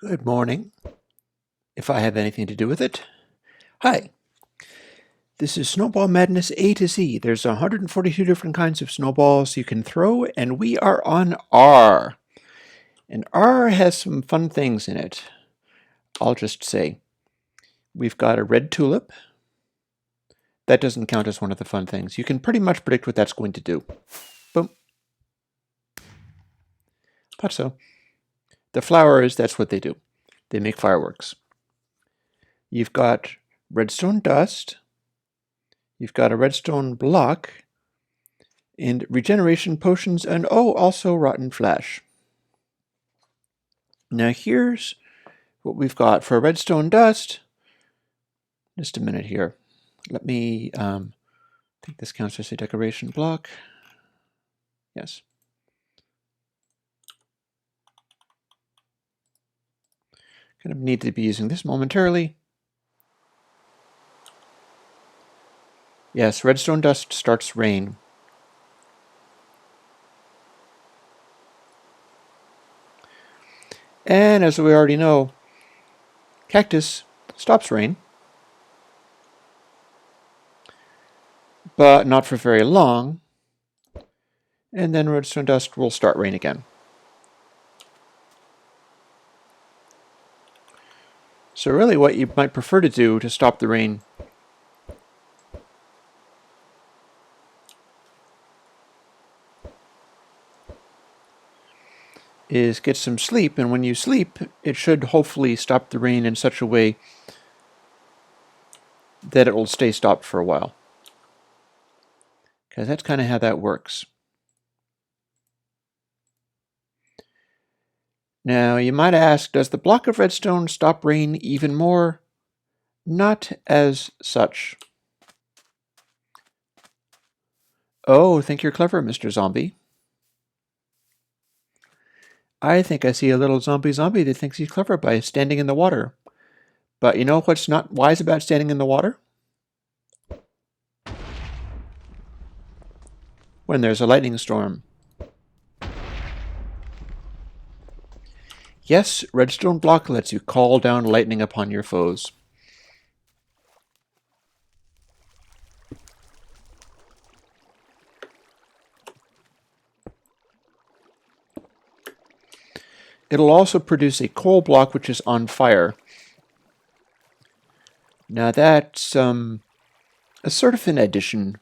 Good morning, if I have anything to do with it. Hi, this is Snowball Madness A to Z. There's 142 different kinds of snowballs you can throw, and we are on R. And R has some fun things in it. I'll just say, we've got a red tulip. That doesn't count as one of the fun things. You can pretty much predict what that's going to do. Boom. Thought so. The flowers, that's what they do. They make fireworks. You've got redstone dust. You've got a redstone block. And regeneration potions, and also rotten flesh. Now here's what we've got for redstone dust. Just a minute here. Let me, I think this counts as a decoration block. Yes. Kind of need to be using this momentarily. Yes, redstone dust starts rain. And as we already know, cactus stops rain, but not for very long. And then redstone dust will start rain again. So really what you might prefer to do to stop the rain is get some sleep, and when you sleep, it should hopefully stop the rain in such a way that it will stay stopped for a while. Because that's kind of how that works. Now, you might ask, does the block of redstone stop rain even more? Not as such. Oh, think you're clever, Mr. Zombie. I think I see a little zombie that thinks he's clever by standing in the water. But you know what's not wise about standing in the water? When there's a lightning storm. Yes, redstone block lets you call down lightning upon your foes. It'll also produce a coal block which is on fire. Now that's a sort of an addition.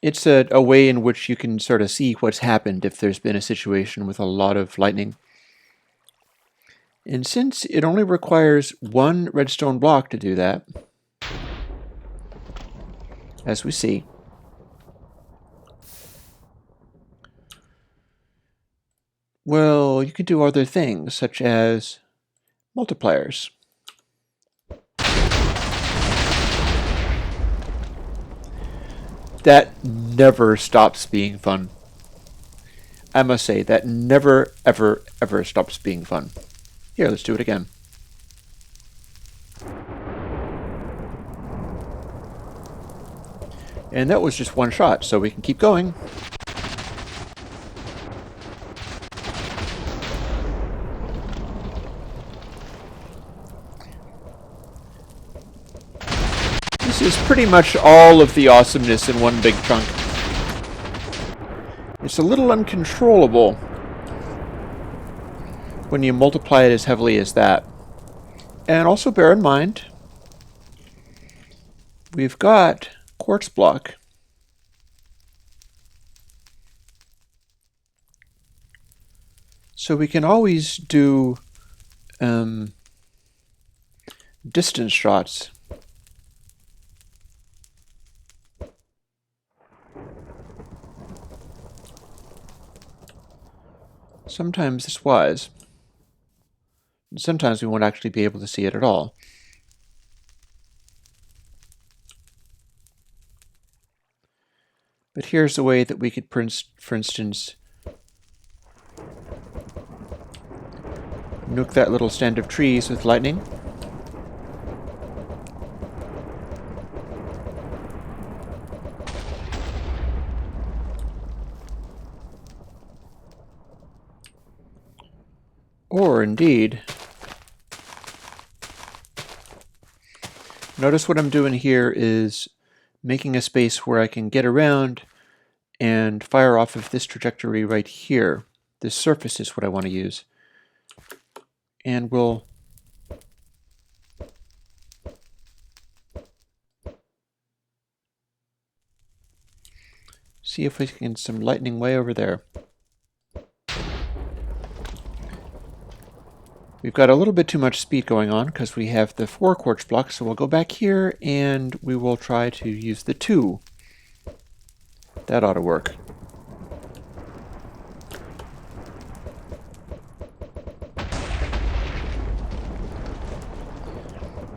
It's a way in which you can sort of see what's happened if there's been a situation with a lot of lightning. And since it only requires one redstone block to do that, as we see, well, you can do other things, such as multipliers. That never stops being fun. I must say, that never, ever, ever stops being fun. Here, let's do it again. And that was just one shot, so we can keep going. This is pretty much all of the awesomeness in one big chunk. It's a little uncontrollable when you multiply it as heavily as that. And also bear in mind, we've got quartz block. So we can always do distance shots. Sometimes it's wise. Sometimes we won't actually be able to see it at all. But here's a way that we could, for instance, nuke that little stand of trees with lightning. Or indeed, Notice what I'm doing here is making a space where I can get around and fire off of this trajectory right here. This surface is what I want to use. And we'll see if we can get some lightning way over there. We've got a little bit too much speed going on because we have the 4 quartz blocks, so we'll go back here and we will try to use the 2. That ought to work.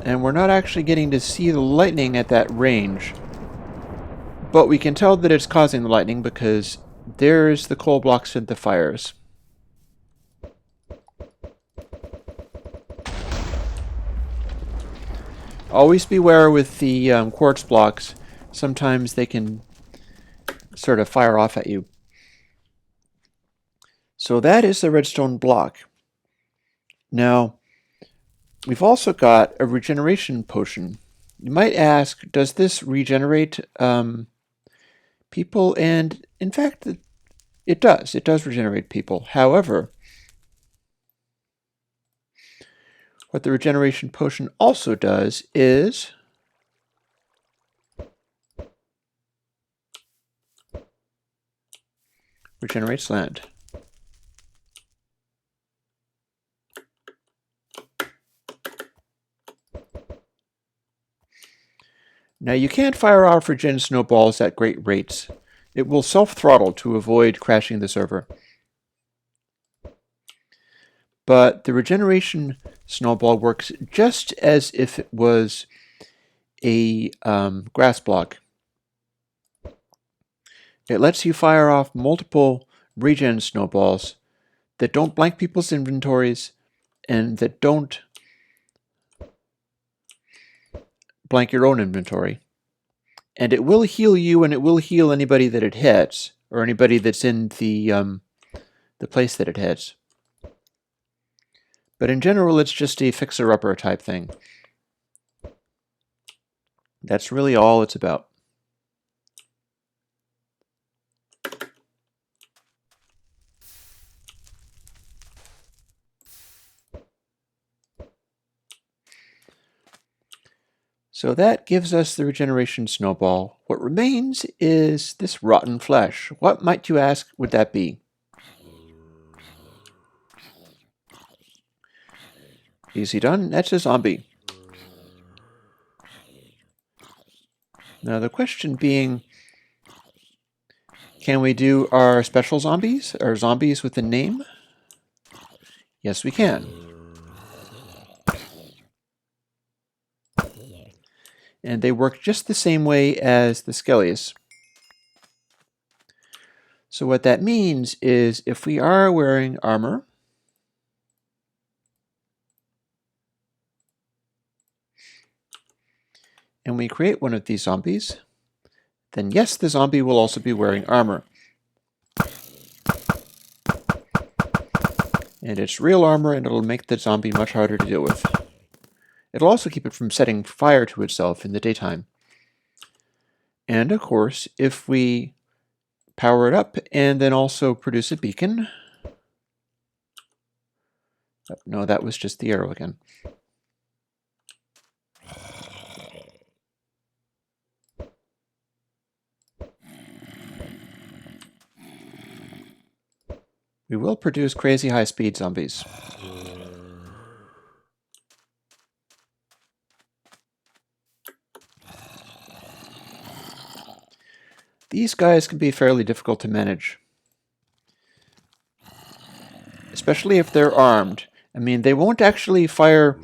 And we're not actually getting to see the lightning at that range. But we can tell that it's causing the lightning because there's the coal blocks and the fires. Always beware with the quartz blocks. Sometimes they can sort of fire off at you. So that is the redstone block. Now, we've also got a regeneration potion. You might ask, does this regenerate people? And in fact, it does. It does regenerate people. However, what the regeneration potion also does is regenerates land. Now you can't fire off regen snowballs at great rates. It will self-throttle to avoid crashing the server. But the regeneration snowball works just as if it was a grass block. It lets you fire off multiple regen snowballs that don't blank people's inventories and that don't blank your own inventory. And it will heal you, and it will heal anybody that it hits, or anybody that's in the place that it hits. But in general, it's just a fixer-upper type thing. That's really all it's about. So that gives us the regeneration snowball. What remains is this rotten flesh. What might you ask would that be? Easy done. That's a zombie. Now the question being, can we do our special zombies, or zombies with a name? Yes, we can. And they work just the same way as the skellies. So what that means is if we are wearing armor, and we create one of these zombies, then yes, the zombie will also be wearing armor. And it's real armor, and it'll make the zombie much harder to deal with. It'll also keep it from setting fire to itself in the daytime. And of course, if we power it up and then also produce a beacon. Oh, no, that was just the arrow again. We will produce crazy high-speed zombies. These guys can be fairly difficult to manage, especially if they're armed. I mean, they won't actually fire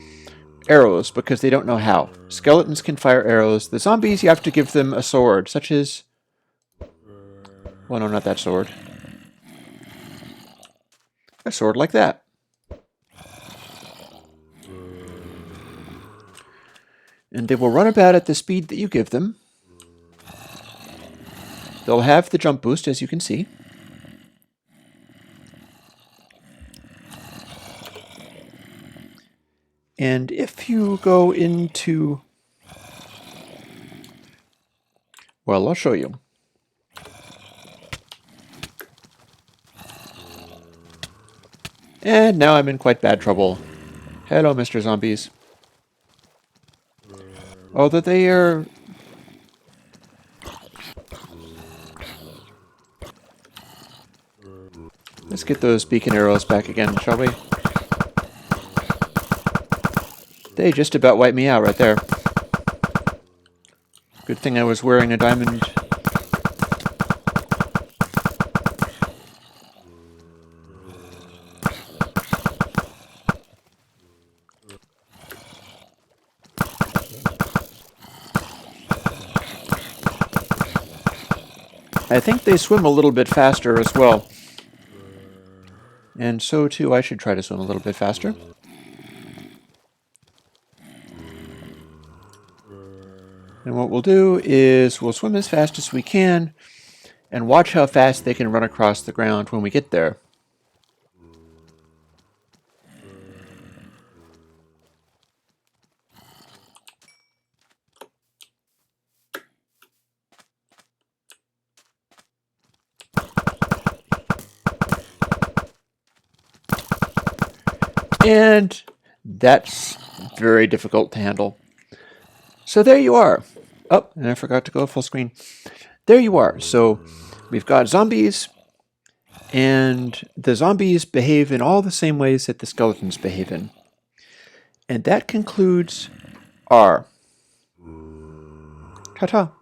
arrows because they don't know how. Skeletons can fire arrows. The zombies, you have to give them a sword, such as... Well, no, not that sword. A sword like that. And they will run about at the speed that you give them. They'll have the jump boost, as you can see. And if you go into Well, I'll show you. And now I'm in quite bad trouble. Hello, Mr. Zombies. Although they are... Let's get those beacon arrows back again, shall we? They just about wiped me out right there. Good thing I was wearing a diamond. I think they swim a little bit faster as well. And so too, I should try to swim a little bit faster. And what we'll do is we'll swim as fast as we can and watch how fast they can run across the ground when we get there. And that's very difficult to handle. So there you are. Oh, and I forgot to go full screen. There you are. So we've got zombies, and the zombies behave in all the same ways that the skeletons behave in. And that concludes R. Ta-ta.